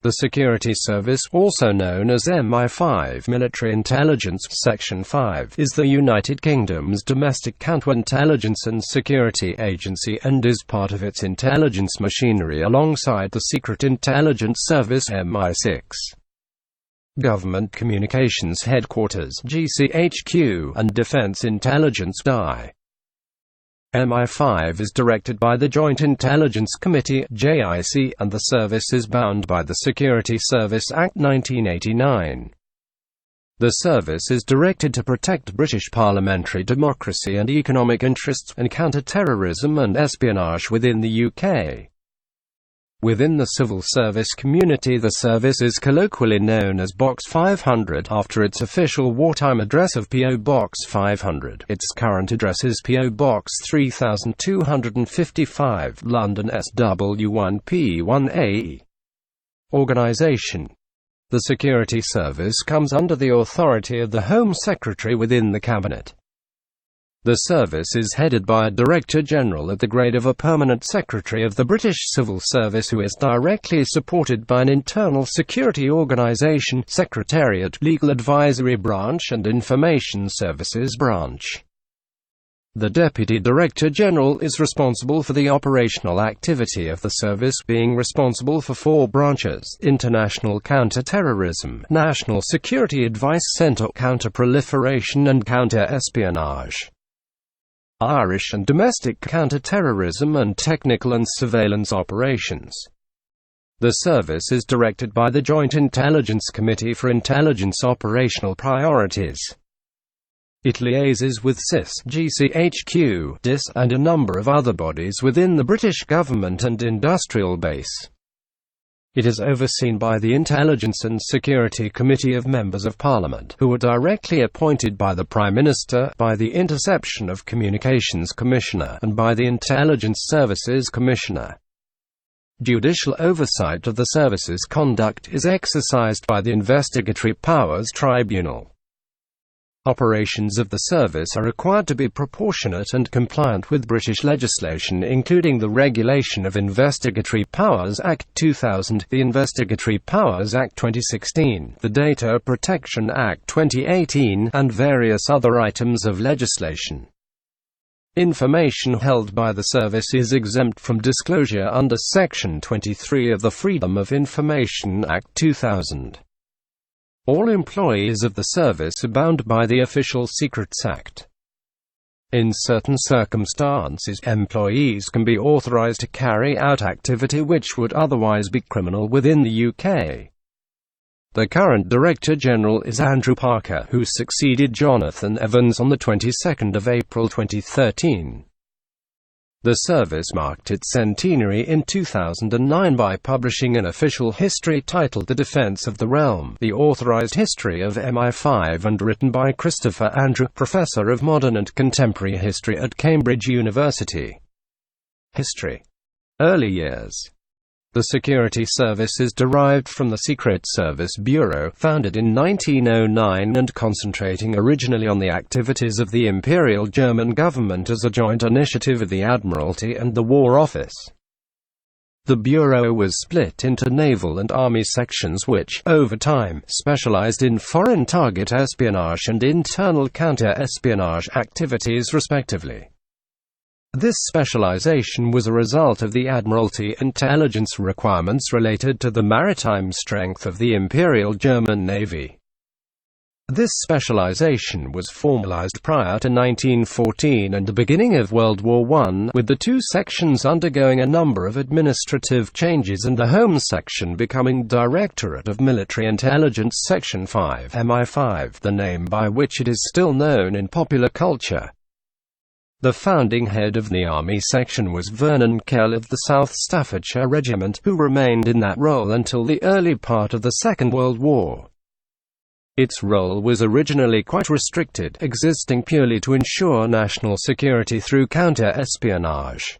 The Security Service, also known as MI5 Military Intelligence Section 5, is the United Kingdom's domestic counterintelligence and security agency and is part of its intelligence machinery alongside the Secret Intelligence Service MI6. Government Communications Headquarters (GCHQ) and Defense Intelligence (DI). MI5 is directed by the Joint Intelligence Committee (JIC) and the service is bound by the Security Service Act 1989. The service is directed to protect British parliamentary democracy and economic interests, and counter terrorism and espionage within the UK. Within the civil service community, the service is colloquially known as Box 500 after its official wartime address of P.O. Box 500. Its current address is P.O. Box 3255, London SW1P1AE. Organisation. The Security Service comes under the authority of the Home Secretary within the Cabinet. The service is headed by a Director General at the grade of a Permanent Secretary of the British Civil Service, who is directly supported by an Internal Security Organisation, Secretariat, Legal Advisory Branch and Information Services Branch. The Deputy Director General is responsible for the operational activity of the service, being responsible for four branches: International Counter-Terrorism, National Security Advice Centre, Counter-Proliferation and Counter-Espionage, Irish and Domestic Counter-Terrorism and Technical and Surveillance Operations. The service is directed by the Joint Intelligence Committee for Intelligence Operational Priorities. It liaises with CIS, GCHQ, DIS, and a number of other bodies within the British government and industrial base. It is overseen by the Intelligence and Security Committee of Members of Parliament, who are directly appointed by the Prime Minister, by the Interception of Communications Commissioner, and by the Intelligence Services Commissioner. Judicial oversight of the service's conduct is exercised by the Investigatory Powers Tribunal. Operations of the service are required to be proportionate and compliant with British legislation, including the Regulation of Investigatory Powers Act 2000, the Investigatory Powers Act 2016, the Data Protection Act 2018, and various other items of legislation. Information held by the service is exempt from disclosure under Section 23 of the Freedom of Information Act 2000. All employees of the service are bound by the Official Secrets Act. In certain circumstances, employees can be authorized to carry out activity which would otherwise be criminal within the UK. The current Director General is Andrew Parker, who succeeded Jonathan Evans on the 22nd of April 2013. The service marked its centenary in 2009 by publishing an official history titled The Defence of the Realm, the authorized history of MI5, and written by Christopher Andrew, Professor of Modern and Contemporary History at Cambridge University. History. Early years. The Security Service is derived from the Secret Service Bureau, founded in 1909 and concentrating originally on the activities of the Imperial German government as a joint initiative of the Admiralty and the War Office. The Bureau was split into naval and army sections which, over time, specialized in foreign target espionage and internal counter-espionage activities respectively. This specialization was a result of the Admiralty intelligence requirements related to the maritime strength of the Imperial German Navy. This specialization was formalized prior to 1914 and the beginning of World War I, with the two sections undergoing a number of administrative changes and the Home Section becoming Directorate of Military Intelligence Section 5 (MI5), the name by which it is still known in popular culture. The founding head of the Army section was Vernon Kell of the South Staffordshire Regiment, who remained in that role until the early part of the Second World War. Its role was originally quite restricted, existing purely to ensure national security through counter-espionage.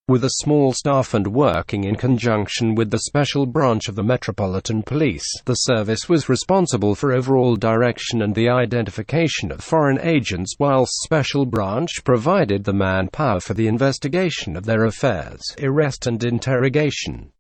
With a small staff and working in conjunction with the Special Branch of the Metropolitan Police, the service was responsible for overall direction and the identification of foreign agents, whilst Special Branch provided the manpower for the investigation of their affairs, arrest and interrogation.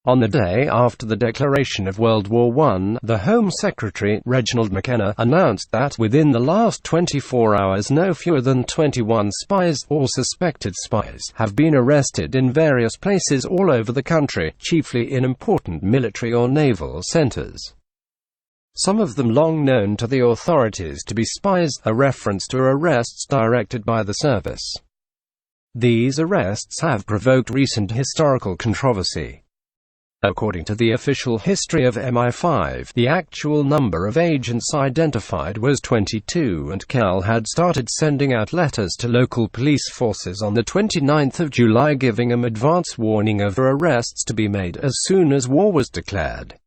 On the day after the declaration of World War I, the Home Secretary, Reginald McKenna, announced that within the last 24 hours no fewer than 21 spies, or suspected spies, have been arrested in various places all over the country, chiefly in important military or naval centers. Some of them long known to the authorities to be spies, a reference to arrests directed by the service. These arrests have provoked recent historical controversy. According to the official history of MI5, the actual number of agents identified was 22, and Cal had started sending out letters to local police forces on the 29th of July giving them advance warning of arrests to be made as soon as war was declared.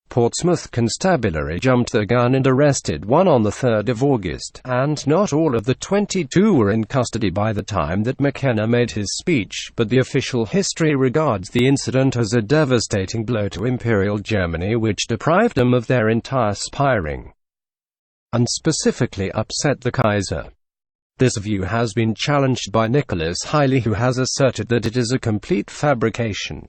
Portsmouth Constabulary jumped the gun and arrested one on the 3rd of August, and not all of the 22 were in custody by the time that McKenna made his speech, but the official history regards the incident as a devastating blow to Imperial Germany which deprived them of their entire spy ring, and specifically upset the Kaiser. This view has been challenged by Nicholas Hiley, who has asserted that it is a complete fabrication.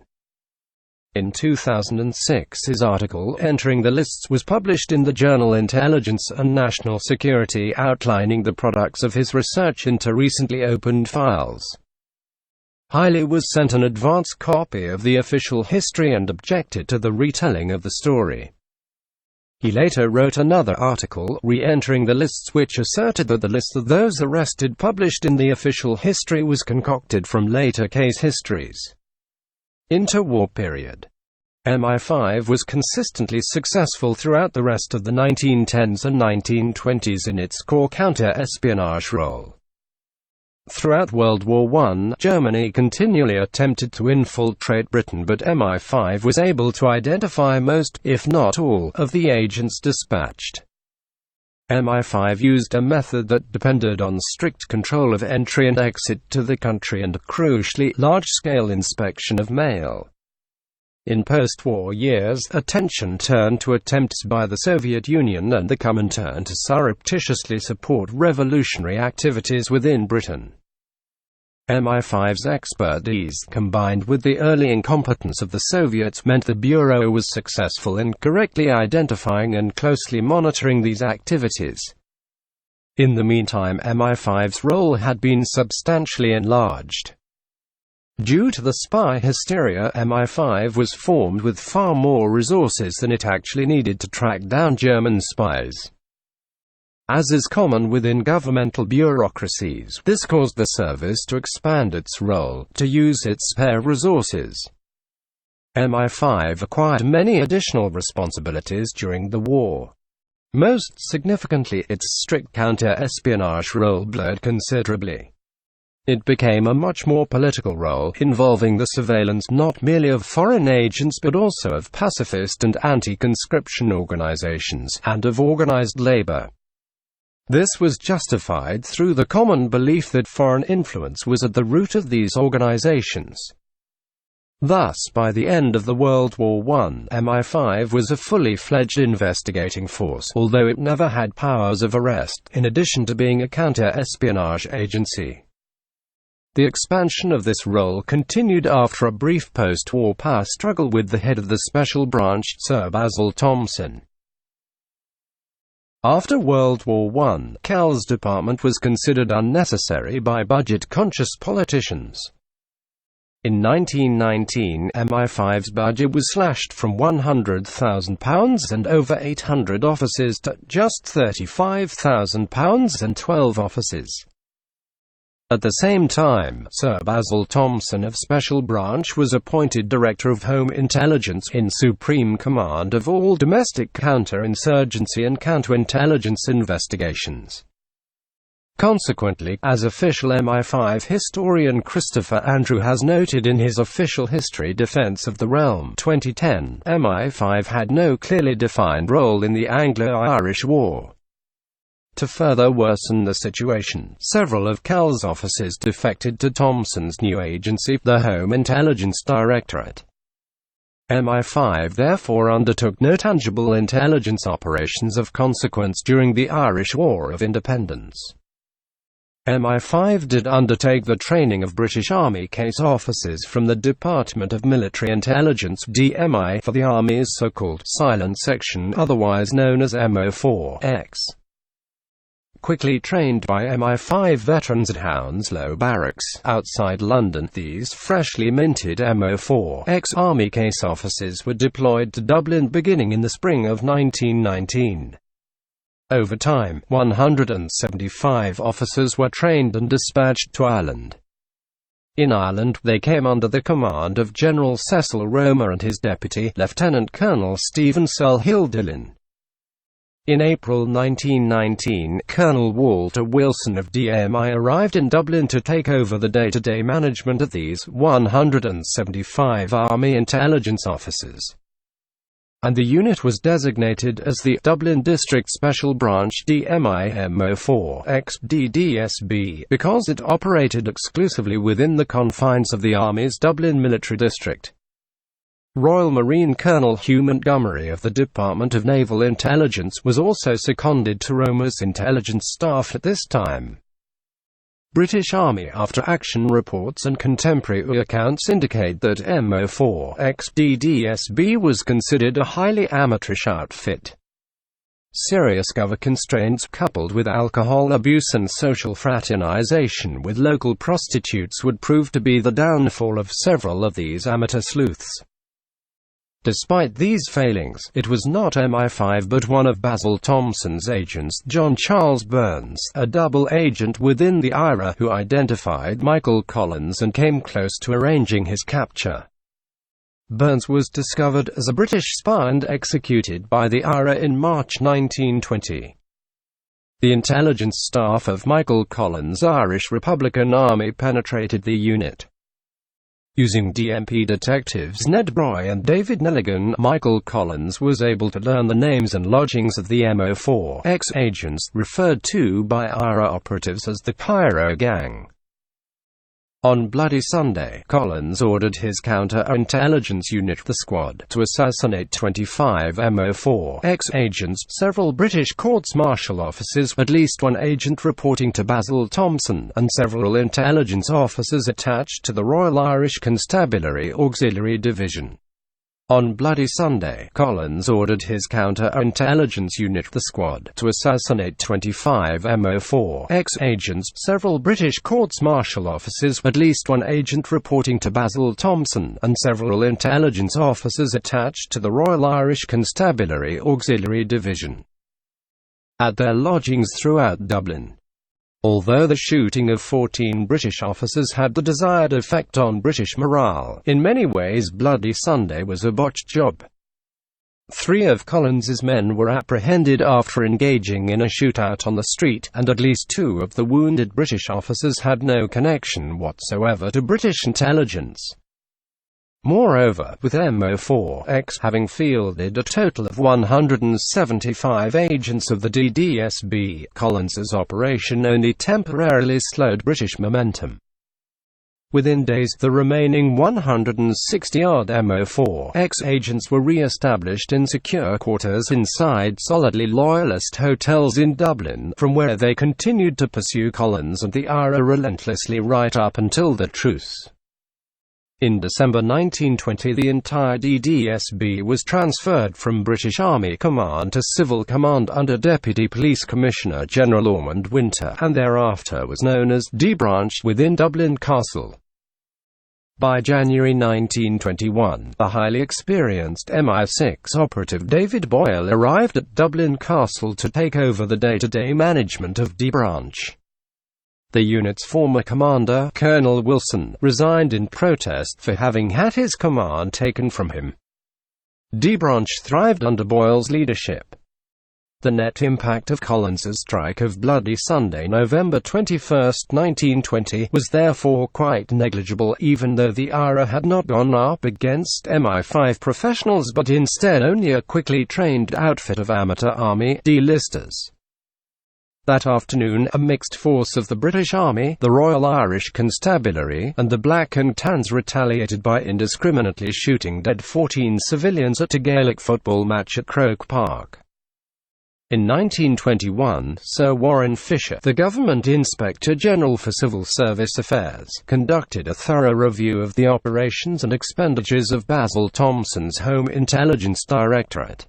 In 2006, his article entering the lists was published in the journal Intelligence and National Security, outlining the products of his research into recently opened files. Hiley was sent an advance copy of the official history and objected to the retelling of the story. He later wrote another article, re-entering the lists, which asserted that the list of those arrested published in the official history was concocted from later case histories. Interwar period. MI5 was consistently successful throughout the rest of the 1910s and 1920s in its core counter-espionage role. Throughout World War I, Germany continually attempted to infiltrate Britain, but MI5 was able to identify most, if not all, of the agents dispatched. MI5 used a method that depended on strict control of entry and exit to the country and, crucially, large-scale inspection of mail. In post-war years, attention turned to attempts by the Soviet Union and the Comintern to surreptitiously support revolutionary activities within Britain. MI5's expertise, combined with the early incompetence of the Soviets, meant the Bureau was successful in correctly identifying and closely monitoring these activities. In the meantime, MI5's role had been substantially enlarged. Due to the spy hysteria, MI5 was formed with far more resources than it actually needed to track down German spies. As is common within governmental bureaucracies, this caused the service to expand its role, to use its spare resources. MI5 acquired many additional responsibilities during the war. Most significantly, its strict counter-espionage role blurred considerably. It became a much more political role, involving the surveillance not merely of foreign agents but also of pacifist and anti-conscription organizations, and of organized labor. This was justified through the common belief that foreign influence was at the root of these organizations. Thus, by the end of the World War I, MI5 was a fully fledged investigating force, although it never had powers of arrest, in addition to being a counter-espionage agency. The expansion of this role continued after a brief post-war power struggle with the head of the Special Branch, Sir Basil Thomson. After World War I, Cal's department was considered unnecessary by budget-conscious politicians. In 1919, MI5's budget was slashed from £100,000 and over 800 offices to just £35,000 and 12 offices. At the same time, Sir Basil Thomson of Special Branch was appointed Director of Home Intelligence, in supreme command of all domestic counter-insurgency and counterintelligence investigations. Consequently, as official MI5 historian Christopher Andrew has noted in his Official History Defense of the Realm 2010, MI5 had no clearly defined role in the Anglo-Irish War. To further worsen the situation, several of Cal's officers defected to Thomson's new agency, the Home Intelligence Directorate. MI5 therefore undertook no tangible intelligence operations of consequence during the Irish War of Independence. MI5 did undertake the training of British Army case officers from the Department of Military Intelligence (DMI) for the Army's so-called silent section, otherwise known as MI4X. Quickly trained by MI5 veterans at Hounslow Barracks, outside London, these freshly minted MI4X Army case officers were deployed to Dublin beginning in the spring of 1919. Over time, 175 officers were trained and dispatched to Ireland. In Ireland, they came under the command of General Cecil Roma and his deputy, Lieutenant Colonel Stephen Selhill Dillon. In April 1919, Colonel Walter Wilson of DMI arrived in Dublin to take over the day-to-day management of these 175 Army intelligence officers, and the unit was designated as the Dublin District Special Branch DMI MO4X DDSB because it operated exclusively within the confines of the Army's Dublin Military District. Royal Marine Colonel Hugh Montgomery of the Department of Naval Intelligence was also seconded to Roma's intelligence staff at this time. British Army after-action reports and contemporary accounts indicate that MO4X DDSB was considered a highly amateurish outfit. Serious government constraints coupled with alcohol abuse and social fraternization with local prostitutes would prove to be the downfall of several of these amateur sleuths. Despite these failings, it was not MI5 but one of Basil Thompson's agents, John Charles Burns, a double agent within the IRA, who identified Michael Collins and came close to arranging his capture. Burns was discovered as a British spy and executed by the IRA in March 1920. The intelligence staff of Michael Collins' Irish Republican Army penetrated the unit. Using DMP detectives Ned Broy and David Nelligan, Michael Collins was able to learn the names and lodgings of the MO4X agents, referred to by IRA operatives as the Pyro Gang. On Bloody Sunday, Collins ordered his counter-intelligence unit, the Squad, to assassinate 25 MO4X agents, several British courts-martial officers, at least one agent reporting to Basil Thompson, and several intelligence officers attached to the Royal Irish Constabulary Auxiliary Division. On Bloody Sunday, Collins ordered his counter-intelligence unit, the Squad, to assassinate 25 MO4X agents, several British courts-martial officers, at least one agent reporting to Basil Thompson, and several intelligence officers attached to the Royal Irish Constabulary Auxiliary Division, at their lodgings throughout Dublin. Although the shooting of 14 British officers had the desired effect on British morale, in many ways Bloody Sunday was a botched job. 3 of Collins's men were apprehended after engaging in a shootout on the street, and at least 2 of the wounded British officers had no connection whatsoever to British intelligence. Moreover, with MO4X having fielded a total of 175 agents of the DDSB, Collins's operation only temporarily slowed British momentum. Within days, the remaining 160-odd MO4X agents were re-established in secure quarters inside solidly loyalist hotels in Dublin, from where they continued to pursue Collins and the IRA relentlessly right up until the truce. In December 1920, the entire DDSB was transferred from British Army Command to Civil Command under Deputy Police Commissioner General Ormond Winter, and thereafter was known as D Branch within Dublin Castle. By January 1921, the highly experienced MI6 operative David Boyle arrived at Dublin Castle to take over the day-to-day management of D Branch. The unit's former commander, Colonel Wilson, resigned in protest for having had his command taken from him. D Branch thrived under Boyle's leadership. The net impact of Collins's strike of Bloody Sunday, November 21, 1920, was therefore quite negligible, even though the IRA had not gone up against MI5 professionals but instead only a quickly trained outfit of amateur army D-listers. That afternoon, a mixed force of the British Army, the Royal Irish Constabulary, and the Black and Tans retaliated by indiscriminately shooting dead 14 civilians at a Gaelic football match at Croke Park. In 1921, Sir Warren Fisher, the Government Inspector General for Civil Service Affairs, conducted a thorough review of the operations and expenditures of Basil Thomson's Home Intelligence Directorate.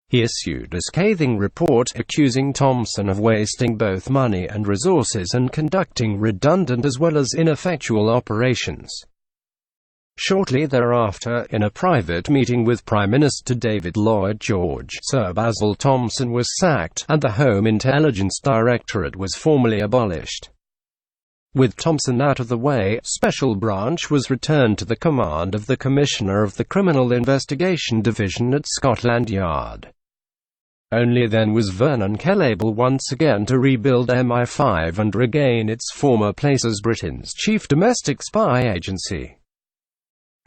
He issued a scathing report accusing Thomson of wasting both money and resources and conducting redundant as well as ineffectual operations. Shortly thereafter, in a private meeting with Prime Minister David Lloyd George, Sir Basil Thomson was sacked, and the Home Intelligence Directorate was formally abolished. With Thomson out of the way, Special Branch was returned to the command of the Commissioner of the Criminal Investigation Division at Scotland Yard. Only then was Vernon Kell able once again to rebuild MI5 and regain its former place as Britain's chief domestic spy agency.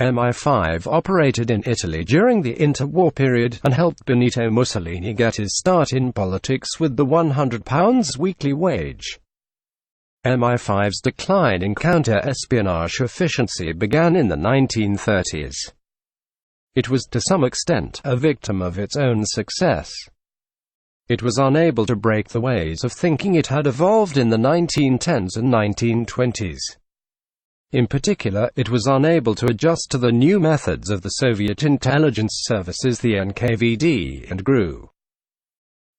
MI5 operated in Italy during the interwar period, and helped Benito Mussolini get his start in politics with the £100 weekly wage. MI5's decline in counter-espionage efficiency began in the 1930s. It was to some extent a victim of its own success. It was unable to break the ways of thinking it had evolved in the 1910s and 1920s. In particular, it was unable to adjust to the new methods of the Soviet intelligence services, the NKVD, and GRU.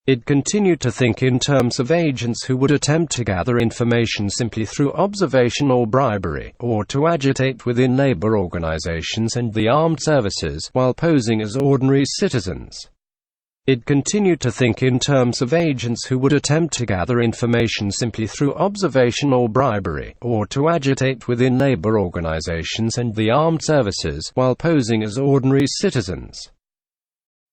It continued to think in terms of agents who would attempt to gather information simply through observation or bribery, or to agitate within labor organizations and the armed services, while posing as ordinary citizens. It continued to think in terms of agents who would attempt to gather information simply through observation or bribery, or to agitate within labor organizations and the armed services, while posing as ordinary citizens.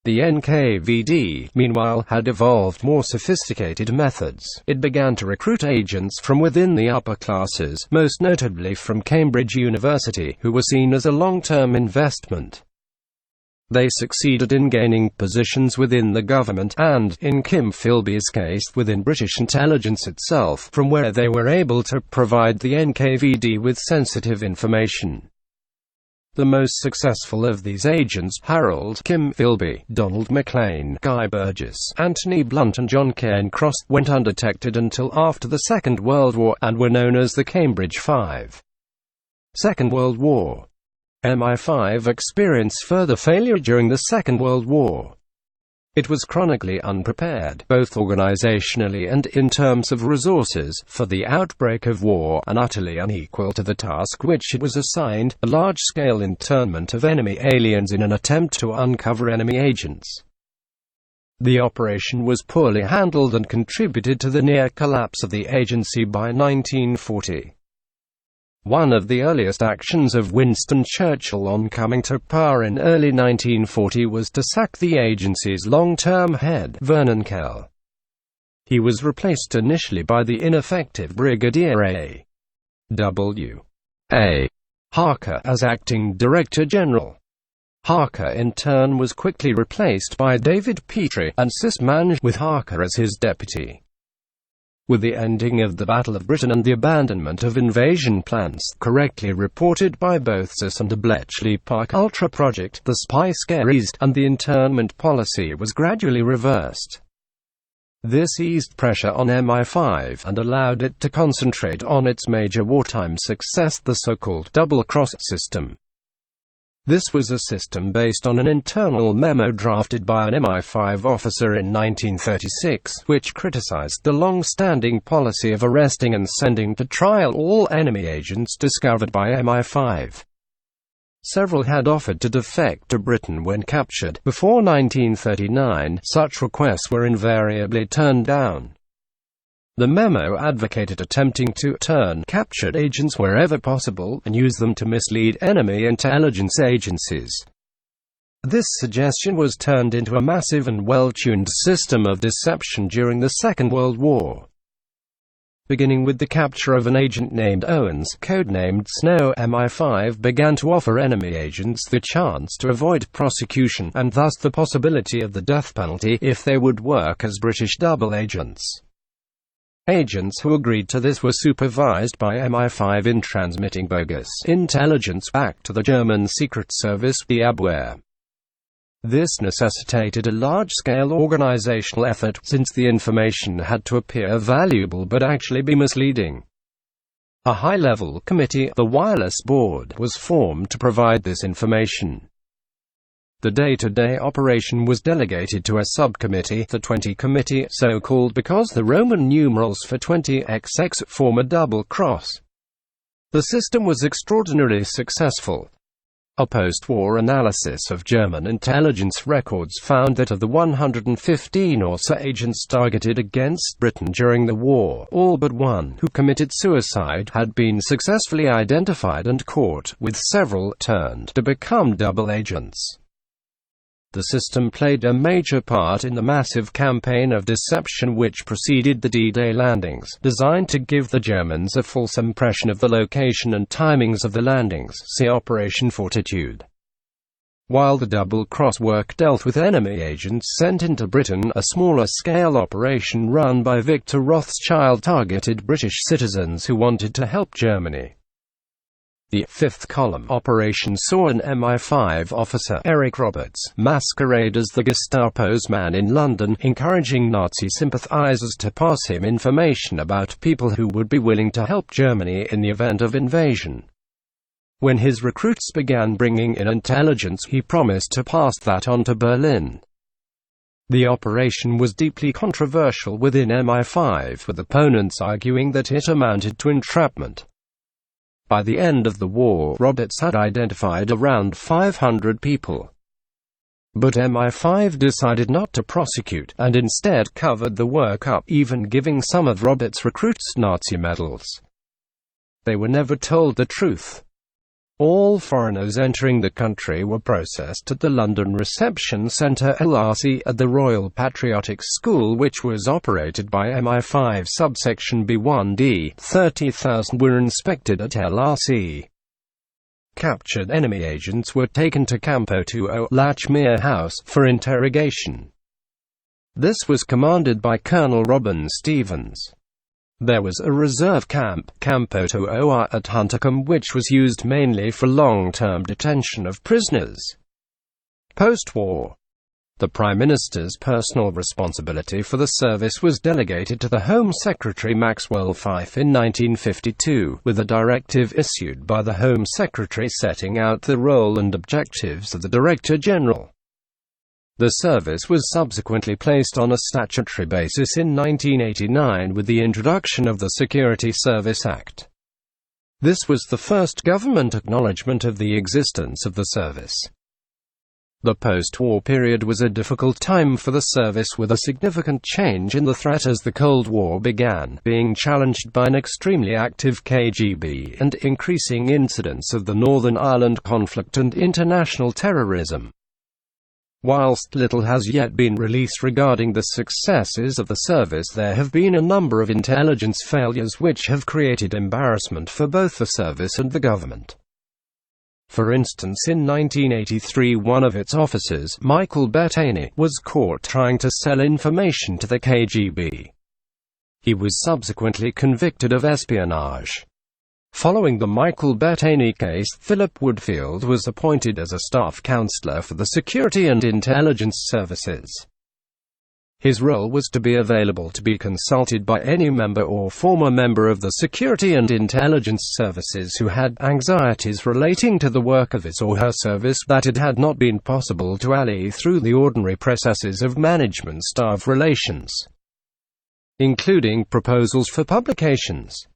The NKVD, meanwhile, had evolved more sophisticated methods. It began to recruit agents from within the upper classes, most notably from Cambridge University, who were seen as a long-term investment. They succeeded in gaining positions within the government, and, in Kim Philby's case, within British intelligence itself, from where they were able to provide the NKVD with sensitive information. The most successful of these agents, Harold Kim Philby, Donald Maclean, Guy Burgess, Anthony Blunt and John Cairncross, went undetected until after the Second World War, and were known as the Cambridge Five. Second World War. MI5 experienced further failure during the Second World War. It was chronically unprepared, both organizationally and in terms of resources, for the outbreak of war, and utterly unequal to the task which it was assigned, a large-scale internment of enemy aliens in an attempt to uncover enemy agents. The operation was poorly handled and contributed to the near collapse of the agency by 1940. One of the earliest actions of Winston Churchill on coming to power in early 1940 was to sack the agency's long-term head, Vernon Kell. He was replaced initially by the ineffective Brigadier A. W. A. Harker as acting Director General. Harker in turn was quickly replaced by David Petrie, and Sisman, with Harker as his deputy. With the ending of the Battle of Britain and the abandonment of invasion plans, correctly reported by both Sis and the Bletchley Park Ultra Project, the spy scare eased, and the internment policy was gradually reversed. This eased pressure on MI5, and allowed it to concentrate on its major wartime success, the so-called double-cross system. This was a system based on an internal memo drafted by an MI5 officer in 1936, which criticized the long-standing policy of arresting and sending to trial all enemy agents discovered by MI5. Several had offered to defect to Britain when captured. Before 1939, such requests were invariably turned down. The memo advocated attempting to turn captured agents wherever possible, and use them to mislead enemy intelligence agencies. This suggestion was turned into a massive and well-tuned system of deception during the Second World War. Beginning with the capture of an agent named Owens, codenamed Snow, MI5 began to offer enemy agents the chance to avoid prosecution, and thus the possibility of the death penalty, if they would work as British double agents. Agents who agreed to this were supervised by MI5 in transmitting bogus intelligence back to the German Secret Service, the Abwehr. This necessitated a large-scale organizational effort, since the information had to appear valuable but actually be misleading. A high-level committee, the Wireless Board, was formed to provide this information. The day-to-day operation was delegated to a subcommittee, the 20 Committee, so called because the Roman numerals for 20XX form a double cross. The system was extraordinarily successful. A post-war analysis of German intelligence records found that of the 115 or so agents targeted against Britain during the war, all but one, who committed suicide, had been successfully identified and caught, with several turned to become double agents. The system played a major part in the massive campaign of deception which preceded the D-Day landings, designed to give the Germans a false impression of the location and timings of the landings. See Operation Fortitude. While the double-cross work dealt with enemy agents sent into Britain, a smaller-scale operation run by Victor Rothschild targeted British citizens who wanted to help Germany. The fifth column operation saw an MI5 officer, Eric Roberts, masquerade as the Gestapo's man in London, encouraging Nazi sympathizers to pass him information about people who would be willing to help Germany in the event of invasion. When his recruits began bringing in intelligence, he promised to pass that on to Berlin. The operation was deeply controversial within MI5, with opponents arguing that it amounted to entrapment. By the end of the war, Roberts had identified around 500 people. But MI5 decided not to prosecute, and instead covered the work up, even giving some of Roberts' recruits Nazi medals. They were never told the truth. All foreigners entering the country were processed at the London Reception Centre (LRC) at the Royal Patriotic School, which was operated by MI5 subsection B1D. 30,000 were inspected at LRC. Captured enemy agents were taken to Campo 20 Latchmere House for interrogation. This was commanded by Colonel Robin Stevens. There was a reserve camp, Campo 20, at Huntercombe, which was used mainly for long-term detention of prisoners. Post-war, the Prime Minister's personal responsibility for the service was delegated to the Home Secretary Maxwell Fyfe in 1952, with a directive issued by the Home Secretary setting out the role and objectives of the Director General. The service was subsequently placed on a statutory basis in 1989 with the introduction of the Security Service Act. This was the first government acknowledgement of the existence of the service. The post-war period was a difficult time for the service, with a significant change in the threat as the Cold War began, being challenged by an extremely active KGB and increasing incidents of the Northern Ireland conflict and international terrorism. Whilst little has yet been released regarding the successes of the service, there have been a number of intelligence failures which have created embarrassment for both the service and the government. For instance, in 1983 one of its officers, Michael Bettany, was caught trying to sell information to the KGB. He was subsequently convicted of espionage. Following the Michael Bettany case, Philip Woodfield was appointed as a staff counselor for the Security and Intelligence Services. His role was to be available to be consulted by any member or former member of the Security and Intelligence Services who had anxieties relating to the work of his or her service that it had not been possible to allay through the ordinary processes of management-staff relations, including proposals for publications.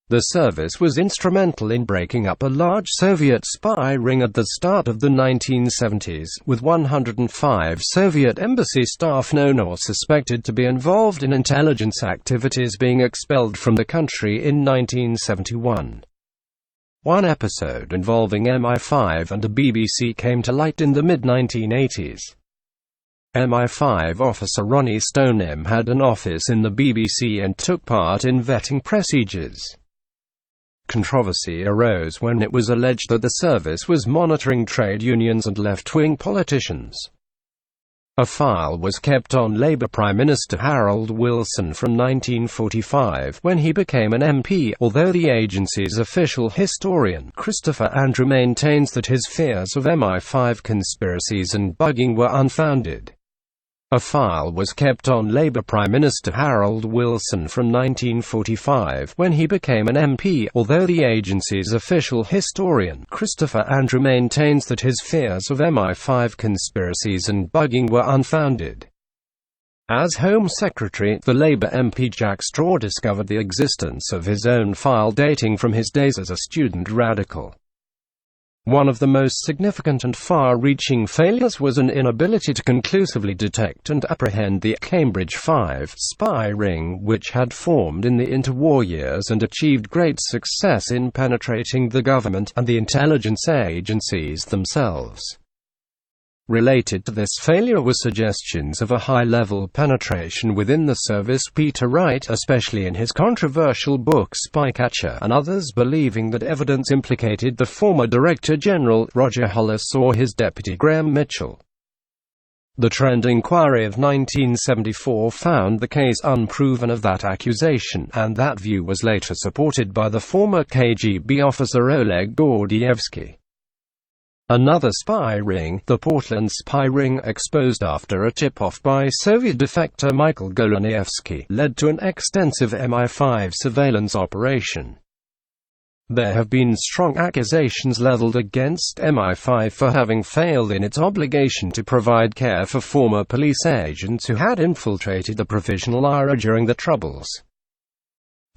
The service was instrumental in breaking up a large Soviet spy ring at the start of the 1970s, with 105 Soviet embassy staff known or suspected to be involved in intelligence activities being expelled from the country in 1971. One episode involving MI5 and the BBC came to light in the mid-1980s. MI5 officer Ronnie Stoneham had an office in the BBC and took part in vetting procedures. Controversy arose when it was alleged that the service was monitoring trade unions and left-wing politicians. A file was kept on Labour Prime Minister Harold Wilson from 1945 when he became an MP, although the agency's official historian Christopher Andrew maintains that his fears of MI5 conspiracies and bugging were unfounded. A file was kept on Labour Prime Minister Harold Wilson from 1945 when he became an MP, although the agency's official historian Christopher Andrew maintains that his fears of MI5 conspiracies and bugging were unfounded. As Home Secretary, the Labour MP Jack Straw discovered the existence of his own file dating from his days as a student radical. One of the most significant and far-reaching failures was an inability to conclusively detect and apprehend the Cambridge 5 spy ring, which had formed in the interwar years and achieved great success in penetrating the government and the intelligence agencies themselves. Related to this failure were suggestions of a high-level penetration within the service. Peter Wright, especially in his controversial book Spycatcher, and others believing that evidence implicated the former Director General, Roger Hollis, or his deputy Graham Mitchell. The Trend Inquiry of 1974 found the case unproven of that accusation, and that view was later supported by the former KGB officer Oleg Gordievsky. Another spy ring, the Portland spy ring exposed after a tip-off by Soviet defector Michael Golunievsky, led to an extensive MI5 surveillance operation. There have been strong accusations leveled against MI5 for having failed in its obligation to provide care for former police agents who had infiltrated the Provisional IRA during the Troubles.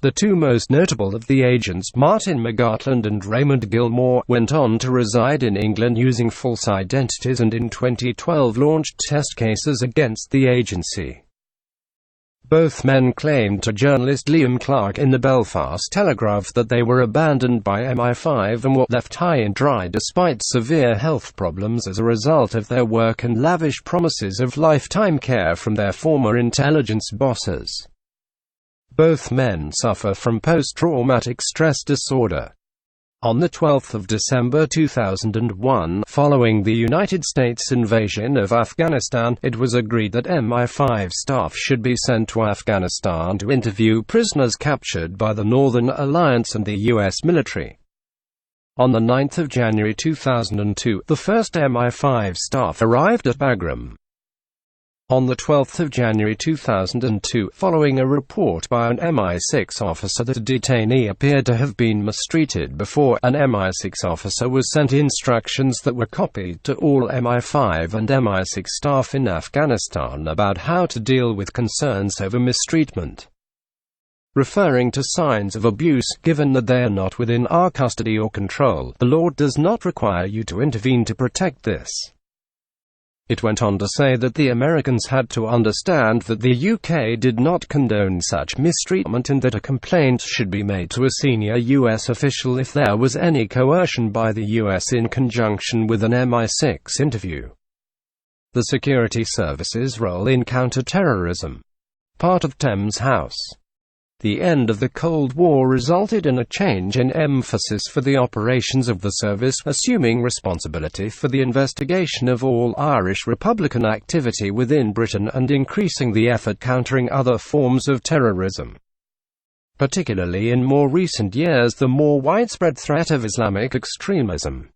The two most notable of the agents, Martin McGartland and Raymond Gilmore, went on to reside in England using false identities and in 2012 launched test cases against the agency. Both men claimed to journalist Liam Clark in the Belfast Telegraph that they were abandoned by MI5 and were left high and dry despite severe health problems as a result of their work and lavish promises of lifetime care from their former intelligence bosses. Both men suffer from post-traumatic stress disorder. On 12 December 2001, following the United States invasion of Afghanistan, it was agreed that MI5 staff should be sent to Afghanistan to interview prisoners captured by the Northern Alliance and the U.S. military. On 9 January 2002, the first MI5 staff arrived at Bagram. On 12 January 2002, following a report by an MI6 officer that a detainee appeared to have been mistreated before, an MI6 officer was sent instructions that were copied to all MI5 and MI6 staff in Afghanistan about how to deal with concerns over mistreatment. Referring to signs of abuse, given that they are not within our custody or control, the law does not require you to intervene to protect this. It went on to say that the Americans had to understand that the UK did not condone such mistreatment and that a complaint should be made to a senior US official if there was any coercion by the US in conjunction with an MI6 interview. The security service's role in counter-terrorism. Part of Thames House. The end of the Cold War resulted in a change in emphasis for the operations of the service, assuming responsibility for the investigation of all Irish Republican activity within Britain and increasing the effort countering other forms of terrorism. Particularly in more recent years, the more widespread threat of Islamic extremism.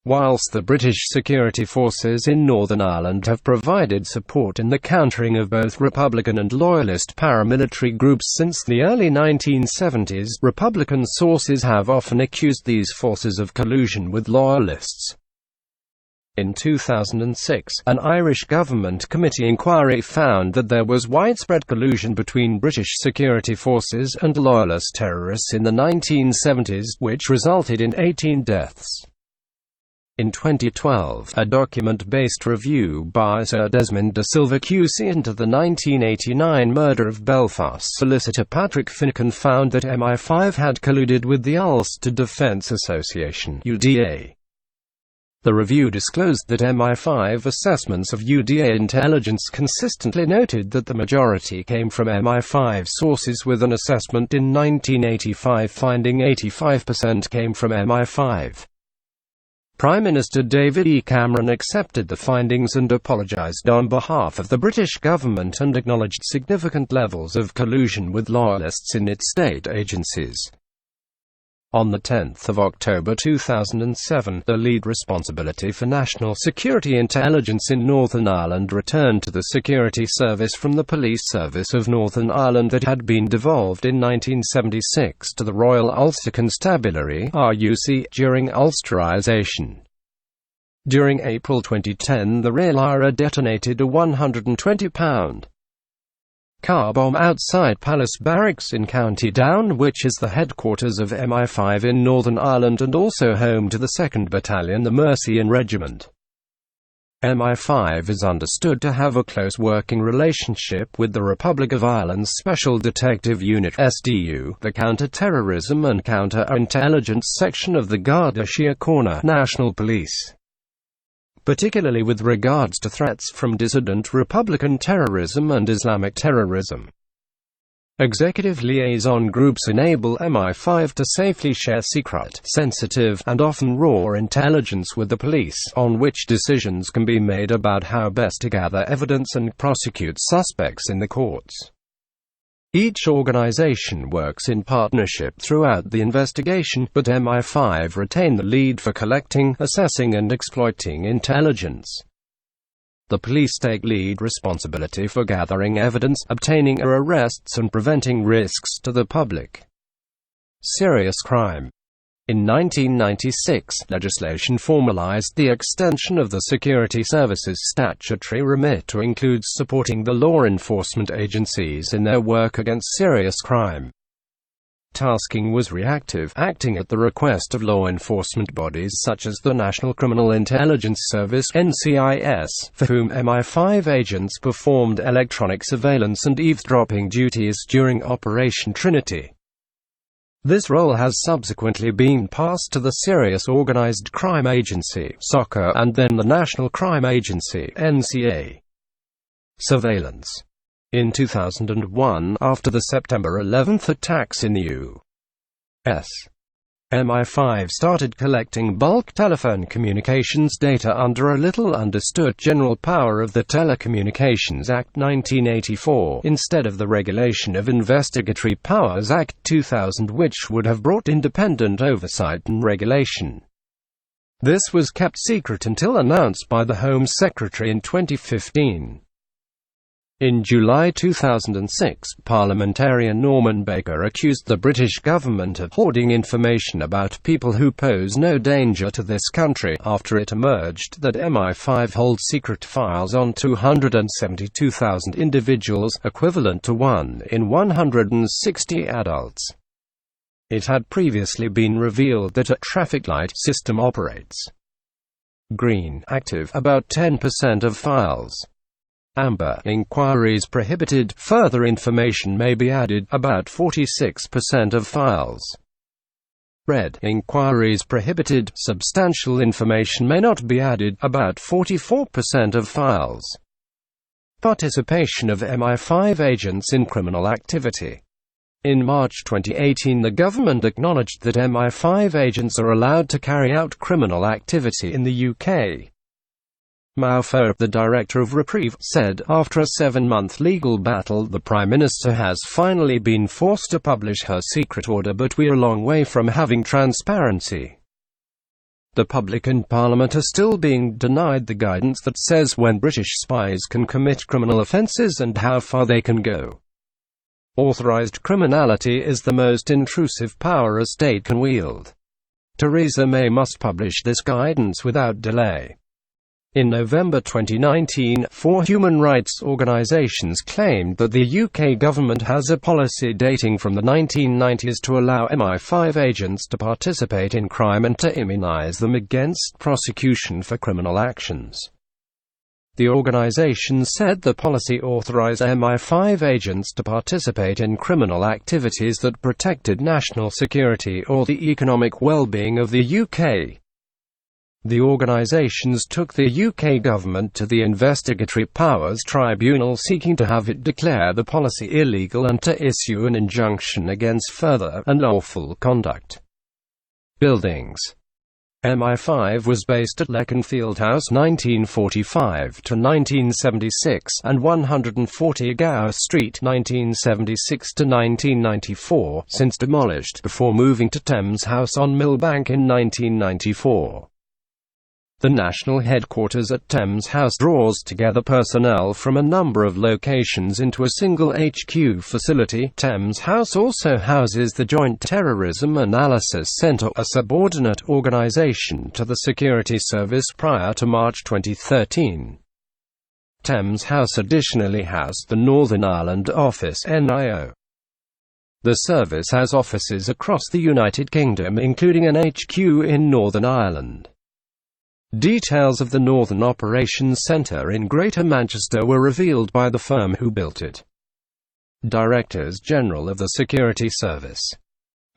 Whilst the British security forces in Northern Ireland have provided support in the countering of both Republican and Loyalist paramilitary groups since the early 1970s, Republican sources have often accused these forces of collusion with Loyalists. In 2006, an Irish government committee inquiry found that there was widespread collusion between British security forces and Loyalist terrorists in the 1970s, which resulted in 18 deaths. In 2012, a document-based review by Sir Desmond de Silva QC into the 1989 murder of Belfast solicitor Patrick Finnegan found that MI5 had colluded with the Ulster Defence Association (UDA). The review disclosed that MI5 assessments of UDA intelligence consistently noted that the majority came from MI5 sources, with an assessment in 1985 finding 85% came from MI5. Prime Minister David E. Cameron accepted the findings and apologised on behalf of the British government and acknowledged significant levels of collusion with loyalists in its state agencies. On 10 October 2007, the lead responsibility for national security intelligence in Northern Ireland returned to the Security Service from the Police Service of Northern Ireland that had been devolved in 1976 to the Royal Ulster Constabulary (RUC) during Ulsterisation. During April 2010, the Rail IRA detonated a £120 car bomb outside Palace Barracks in County Down, which is the headquarters of MI5 in Northern Ireland and also home to the 2nd Battalion, the Mercian Regiment. MI5 is understood to have a close working relationship with the Republic of Ireland's Special Detective Unit (SDU), the Counter-Terrorism and Counter-Intelligence section of the Garda Síochána National Police, particularly with regards to threats from dissident Republican terrorism and Islamic terrorism. Executive liaison groups enable MI5 to safely share secret, sensitive, and often raw intelligence with the police, on which decisions can be made about how best to gather evidence and prosecute suspects in the courts. Each organization works in partnership throughout the investigation, but MI5 retain the lead for collecting, assessing and exploiting intelligence. The police take lead responsibility for gathering evidence, obtaining arrests and preventing risks to the public. Serious crime. In 1996, legislation formalized the extension of the Security Services statutory remit to include supporting the law enforcement agencies in their work against serious crime. Tasking was reactive, acting at the request of law enforcement bodies such as the National Criminal Intelligence Service (NCIS), for whom MI5 agents performed electronic surveillance and eavesdropping duties during Operation Trinity. This role has subsequently been passed to the Serious Organized Crime Agency (SOCA) and then the National Crime Agency (NCA). Surveillance. In 2001, after the September 11 attacks in the U.S., MI5 started collecting bulk telephone communications data under a little-understood general power of the Telecommunications Act 1984, instead of the Regulation of Investigatory Powers Act 2000, which would have brought independent oversight and regulation. This was kept secret until announced by the Home Secretary in 2015. In July 2006, parliamentarian Norman Baker accused the British government of hoarding information about people who pose no danger to this country, after it emerged that MI5 holds secret files on 272,000 individuals, equivalent to 1 in 160 adults. It had previously been revealed that a traffic light system operates. Green, active, about 10% of files. Amber, inquiries prohibited, further information may be added, about 46% of files. Red, inquiries prohibited, substantial information may not be added, about 44% of files. Participation of MI5 agents in criminal activity. In March 2018, the government acknowledged that MI5 agents are allowed to carry out criminal activity in the UK. MI5, the director of Reprieve, said, after a 7-month legal battle, the Prime Minister has finally been forced to publish her secret order, but we are a long way from having transparency. The public and Parliament are still being denied the guidance that says when British spies can commit criminal offences and how far they can go. Authorised criminality is the most intrusive power a state can wield. Theresa May must publish this guidance without delay. In November 2019, 4 human rights organisations claimed that the UK government has a policy dating from the 1990s to allow MI5 agents to participate in crime and to immunise them against prosecution for criminal actions. The organisations said the policy authorised MI5 agents to participate in criminal activities that protected national security or the economic well-being of the UK. The organisations took the UK government to the Investigatory Powers Tribunal, seeking to have it declare the policy illegal and to issue an injunction against further unlawful conduct. Buildings. MI5 was based at Leconfield House 1945–1976 and 140 Gower Street 1976–1994, since demolished before moving to Thames House on Millbank in 1994. The national headquarters at Thames House draws together personnel from a number of locations into a single HQ facility. Thames House also houses the Joint Terrorism Analysis Centre, a subordinate organisation to the Security Service prior to March 2013. Thames House additionally housed the Northern Ireland Office (NIO). The service has offices across the United Kingdom, including an HQ in Northern Ireland. Details of the Northern Operations Centre in Greater Manchester were revealed by the firm who built it. Directors General of the Security Service.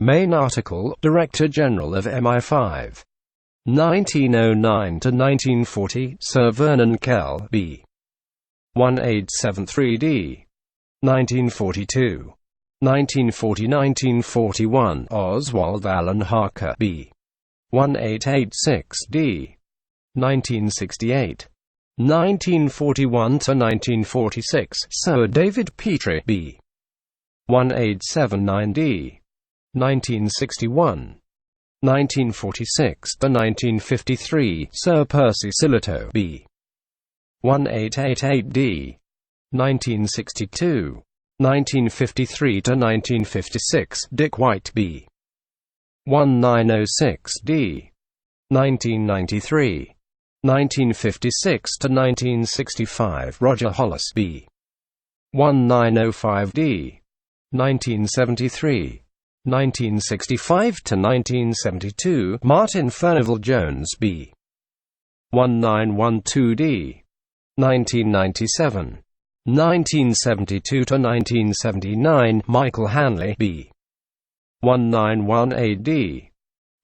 Main article: Director General of MI5. 1909–1940, Sir Vernon Kell, B. 1873d. 1942. 1940–1941, Oswald Allen Harker, B. 1886d. 1968. 1941–1946, Sir David Petrie, B. 1879d. 1961. 1946–1953, Sir Percy Sillitoe, B. 1888d. 1962. 1953–1956, Dick White, B. 1906d. 1993. 1956–1965, Roger Hollis, B. 1905d. 1973. 1965–1972, Martin Furnivall Jones, B. 1912d. 1997. 1972–1979, Michael Hanley, B. 1918d.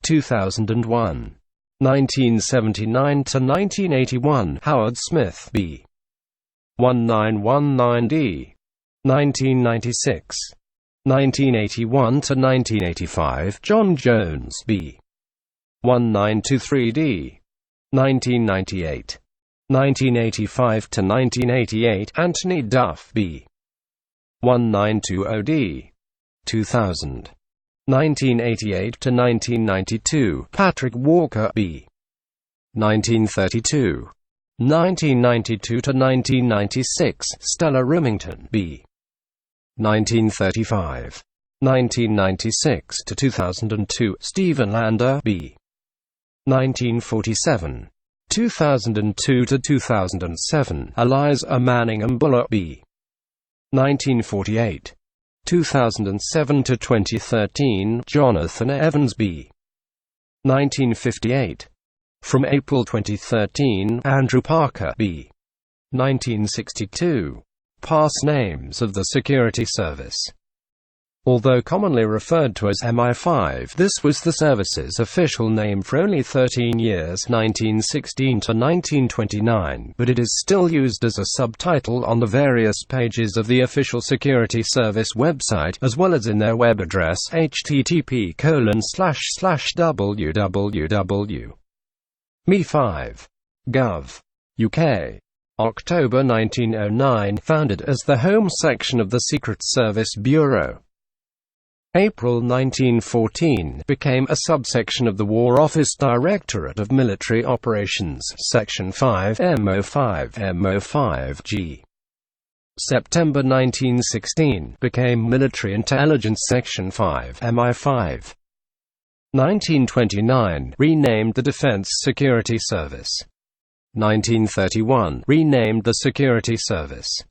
2001. 1979–1981, Howard Smith, B. 1919d. 1996. 1981–1985, John Jones, B. 1923d. 1998. 1985–1988, Anthony Duff, B. 1920d. 2000. 1988–1992, Patrick Walker, B. 1932. 1992–1996, Stella Rimington, B. 1935. 1996–2002, Stephen Lander, B. 1947. 2002–2007, Eliza Manningham Buller, B. 1948. 2007–2013, Jonathan Evans, B. 1958. From April 2013, Andrew Parker, B. 1962. Past names of the Security Service. Although commonly referred to as MI5, this was the service's official name for only 13 years, 1916 to 1929, but it is still used as a subtitle on the various pages of the official Security Service website, as well as in their web address http://www.mi5.gov. UK. October 1909, founded as the Home Section of the Secret Service Bureau. April 1914, became a subsection of the War Office Directorate of Military Operations, Section 5, MO5, MO5G. September 1916, became Military Intelligence Section 5, MI5. 1929, renamed the Defense Security Service. 1931, renamed the Security Service.